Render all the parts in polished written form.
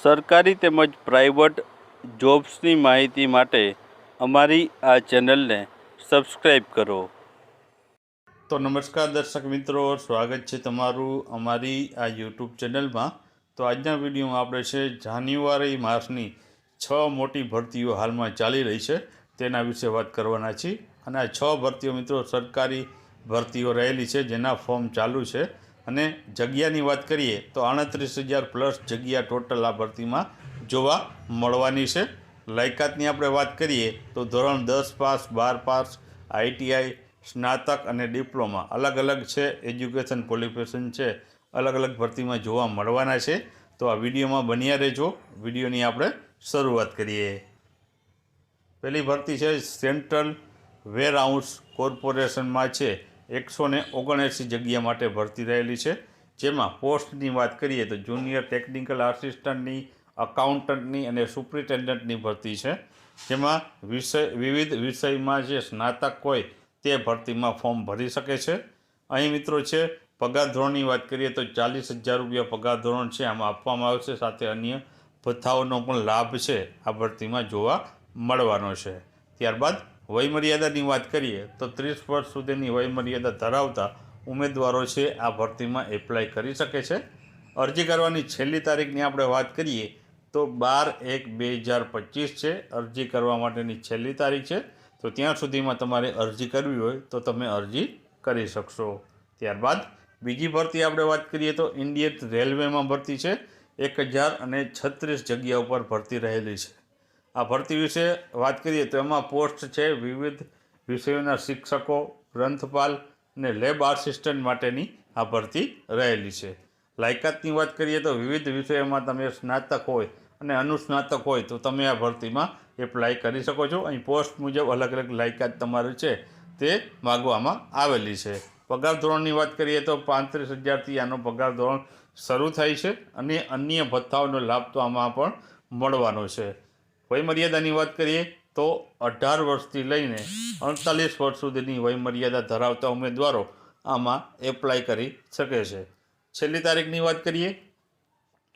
સરકારી તેમજ પ્રાઇવેટ જોબ્સની માહિતી માટે અમારી આ ચેનલને સબસ્ક્રાઈબ કરો. તો નમસ્કાર દર્શક મિત્રો, સ્વાગત છે તમારું અમારી આ યુટ્યુબ ચેનલમાં. તો આજના વિડીયોમાં આપણે છે જાન્યુઆરી માસની 6 મોટી ભરતીઓ હાલમાં ચાલી રહી છે તેના વિશે વાત કરવાના છીએ. અને આ 6 ભરતીઓ મિત્રો સરકારી ભરતીઓ રહેલી છે જેના ફોર્મ ચાલુ છે. અને જગ્યાની વાત કરીએ તો 38,000 પ્લસ જગ્યા ટોટલ આ ભરતીમાં જોવા મળવાની છે. લાયકાતની આપણે વાત કરીએ તો ધોરણ 10 પાસ, 12 પાસ, ITI, સ્નાતક અને ડિપ્લોમા અલગ અલગ છે. એજ્યુકેશન ક્વોલિફિકેશન છે અલગ અલગ ભરતીમાં જોવા મળવાના છે. તો આ વિડીયોમાં બન્યા રહેજો. વિડીયોની આપણે શરૂઆત કરીએ. પહેલી ભરતી છે સેન્ટ્રલ વેરહાઉસ કોર્પોરેશનમાં છે. 179 જગ્યા માટે ભરતી રહેલી છે. જેમાં પોસ્ટની વાત કરીએ તો જુનિયર ટેકનિકલ આસિસ્ટન્ટની, અકાઉન્ટન્ટની અને સુપ્રિન્ટેન્ડન્ટની ભરતી છે. જેમાં વિવિધ વિષયમાં જે સ્નાતક હોય તે ભરતીમાં ફોર્મ ભરી શકે છે. અહીં મિત્રો છે પગાર ધોરણની વાત કરીએ તો 40,000 રૂપિયા પગાર ધોરણ છે આમાં આપવામાં આવશે. સાથે અન્ય ભથ્થાઓનો પણ લાભ છે આ ભરતીમાં જોવા મળવાનો છે. ત્યારબાદ વયમર્યાદાની વાત કરીએ તો 30 વર્ષ સુધીની વયમર્યાદા ધરાવતા ઉમેદવારો છે આ ભરતીમાં એપ્લાય કરી શકે છે. અરજી કરવાની છેલ્લી તારીખની આપણે વાત કરીએ તો 12/1/2025 છે અરજી કરવા માટેની છેલ્લી તારીખ છે. તો ત્યાં સુધીમાં તમારે અરજી કરવી હોય તો તમે અરજી કરી શકશો. ત્યારબાદ બીજી ભરતી આપણે વાત કરીએ તો ઇન્ડિયન રેલવેમાં ભરતી છે. 1036 જગ્યા ઉપર ભરતી રહેલી છે. આ ભરતી વિશે વાત કરીએ તો એમાં પોસ્ટ છે વિવિધ વિષયોના શિક્ષકો, ગ્રંથપાલ અને લેબ આસિસ્ટન્ટ માટેની આ ભરતી રહેલી છે. લાયકાતની વાત કરીએ તો વિવિધ વિષયોમાં તમે સ્નાતક હોય અને અનુસ્નાતક હોય તો તમે આ ભરતીમાં એપ્લાય કરી શકો છો. અહીં પોસ્ટ મુજબ અલગ અલગ લાયકાત તમારે છે તે માગવામાં આવેલી છે. પગાર ધોરણની વાત કરીએ તો 35,000થી આનો પગાર ધોરણ શરૂ થાય છે અને અન્ય ભથ્થાઓનો લાભ તો આમાં પણ મળવાનો છે. વયમર્યાદાની વાત કરીએ તો 18 વર્ષથી લઈને 48 વર્ષ સુધીની વયમર્યાદા ધરાવતા ઉમેદવારો આમાં એપ્લાય કરી શકે છે. છેલ્લી તારીખની વાત કરીએ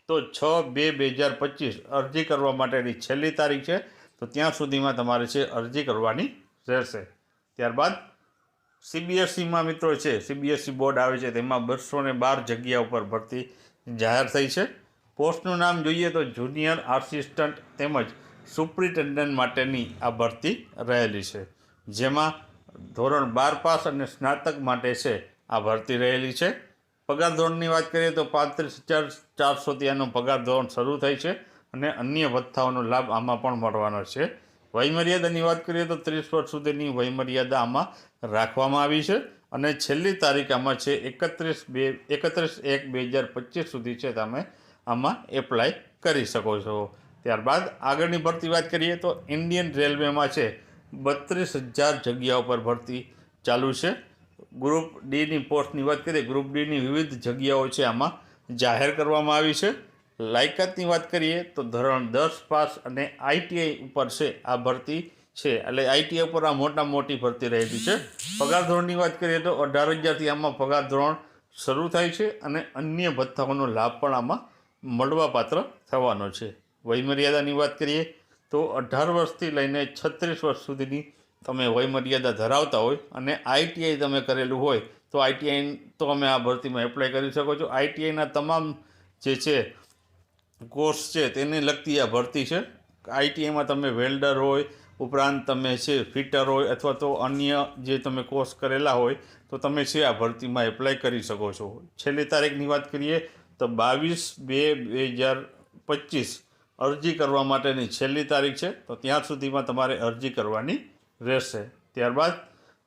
તો 6/2/2025 અરજી કરવા માટેની છેલ્લી તારીખ છે. તો ત્યાં સુધીમાં તમારે છે અરજી કરવાની રહેશે. ત્યારબાદ CBSEમાં મિત્રો છે CBSE બોર્ડ આવે છે તેમાં 212 જગ્યા ઉપર ભરતી જાહેર થઈ છે. પોસ્ટનું નામ જોઈએ તો જુનિયર આસિસ્ટન્ટ તેમજ સુપ્રિન્ટેન્ડન્ટ માટેની આ ભરતી રહેલી છે. જેમાં ધોરણ 12 પાસ અને સ્નાતક માટે છે આ ભરતી રહેલી છે. પગાર ધોરણની વાત કરીએ તો 35,400થી આનો પગાર ધોરણ શરૂ થાય છે અને અન્ય ભથ્થાઓનો લાભ આમાં પણ મળવાનો છે. વયમર્યાદાની વાત કરીએ તો 30 વર્ષ સુધીની વયમર્યાદા આમાં રાખવામાં આવી છે અને છેલ્લી તારીખ આમાં છે 31/1/2025 સુધી છે તમે આમાં એપ્લાય કરી શકો છો. ત્યારબાદ આગળની ભરતી વાત કરીએ તો ઇન્ડિયન રેલવેમાં છે 32,000 જગ્યા ઉપર ભરતી ચાલુ છે. ગ્રુપ ડીની પોસ્ટની વાત કરીએ ગ્રુપ ડીની વિવિધ જગ્યાઓ છે આમાં જાહેર કરવામાં આવી છે. લાયકાતની વાત કરીએ તો ધોરણ 10 પાસ અને ITI ઉપર છે આ ભરતી છે. એટલે ITI ઉપર આ મોટી ભરતી રહેલી છે. પગાર ધોરણની વાત કરીએ તો 18,000થી આમાં પગાર ધોરણ શરૂ થાય છે અને અન્ય ભથ્થાઓનો લાભ પણ આમાં મળવાપાત્ર થવાનો છે. વયમર્યાદાની વાત કરીએ તો 18 વર્ષથી લઈને 36 વર્ષ સુધીની તમે વયમર્યાદા ધરાવતા હોય અને ITI તમે કરેલું હોય તો ITI તો તમે આ ભરતીમાં એપ્લાય કરી શકો છો. ITIના તમામ જે છે કોર્સ છે તેને લગતી આ ભરતી છે. ITIમાં તમે વેલ્ડર હોય, ઉપરાંત તમે છે ફિટર હોય અથવા તો અન્ય જે તમે કોર્સ કરેલા હોય તો તમે છે આ ભરતીમાં એપ્લાય કરી શકો છો. છેલ્લી તારીખની વાત કરીએ તો 22/2/2025 અરજી કરવા માટેની છેલ્લી તારીખ છે. તો ત્યાં સુધીમાં તમારે અરજી કરવાની રહેશે. ત્યારબાદ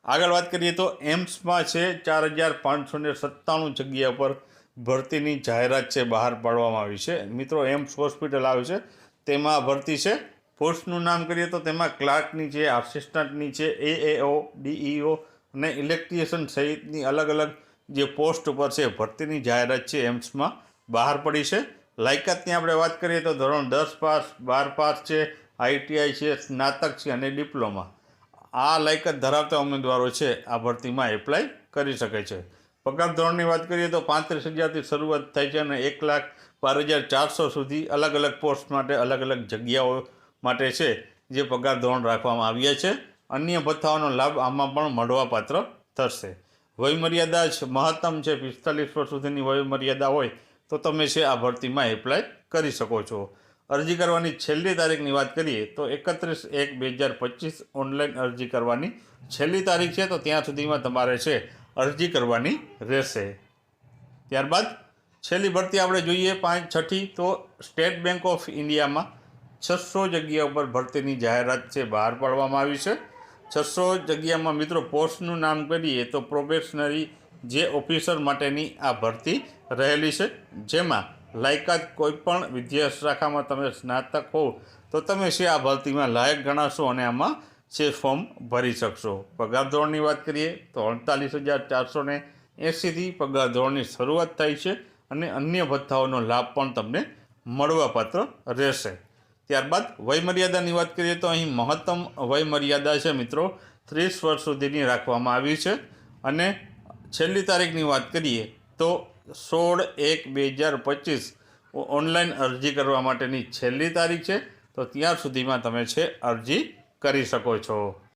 આગળ વાત કરીએ તો એમ્સમાં છે 4,597 જગ્યા પર ભરતીની જાહેરાત છે બહાર પાડવામાં આવી છે. મિત્રો એમ્સ હોસ્પિટલ આવે છે તેમાં ભરતી છે. પોસ્ટનું નામ કરીએ તો તેમાં ક્લાર્કની છે, આસિસ્ટન્ટની છે, AAO, DEO અને ઇલેક્ટ્રિશિયન સહિતની અલગ અલગ જે પોસ્ટ ઉપર છે ભરતીની જાહેરાત છે એમ્સમાં બહાર પડી છે. લાયકાતની આપણે વાત કરીએ તો ધોરણ 10 પાસ, 12 પાસ છે, ITI છે, સ્નાતક છે અને ડિપ્લોમા આ લાયકાત ધરાવતા ઉમેદવારો છે આ ભરતીમાં એપ્લાય કરી શકે છે. પગાર ધોરણની વાત કરીએ તો 35,000થી શરૂઆત થાય છે અને 1,50,000 12,400 સુધી અલગ અલગ પોસ્ટ માટે અલગ અલગ જગ્યાઓ માટે છે જે પગાર ધોરણ રાખવામાં આવ્યા છે. અન્ય ભથ્થાઓનો લાભ આમાં પણ મળવાપાત્ર થશે. વયમર્યાદા જ મહત્તમ છે 45 વર્ષ સુધીની વયમર્યાદા હોય તો તમે છે આ ભરતીમાં એપ્લાય કરી શકો છો. અરજી કરવાની છેલ્લી તારીખની વાત કરીએ તો 31/1/2025 ઓનલાઈન અરજી કરવાની છેલ્લી તારીખ છે. તો ત્યાં સુધીમાં તમારે છે અરજી કરવાની રહેશે. ત્યારબાદ છેલ્લી ભરતી આપણે જોઈએ 5/6 તો સ્ટેટ બેંક ઓફ ઇન્ડિયામાં 600 જગ્યા ઉપર ભરતીની જાહેરાત છે બહાર પાડવામાં આવી છે. 600 જગ્યામાં મિત્રો પોસ્ટનું નામ કરીએ તો પ્રોબેશનરી જે ઓફિસર માટેની આ ભરતી રહેલી છે, જેમાં લાયકાત કોઈપણ વિદ્યા શાખામાં તમે સ્નાતક હો તો તમે છે આ ભરતીમાં લાયક ગણાશો અને આમાં છે ફોર્મ ભરી શકશો. પગાર ધોરણની વાત કરીએ તો 48,480થી પગાર ધોરણની શરૂઆત થાય છે અને અન્ય ભથ્થાઓનો લાભ પણ તમને મળવાપાત્ર રહેશે. ત્યારબાદ વયમર્યાદાની વાત કરીએ તો અહીં મહત્તમ વયમર્યાદા છે મિત્રો 30 વર્ષ સુધીની રાખવામાં આવી છે અને છેલ્લી તારીખની વાત કરીએ તો 16/1/2025 ઓનલાઈન અરજી કરવા માટેની છેલ્લી તારીખ છે. તો ત્યાં સુધીમાં તમે છે અરજી કરી શકો છો.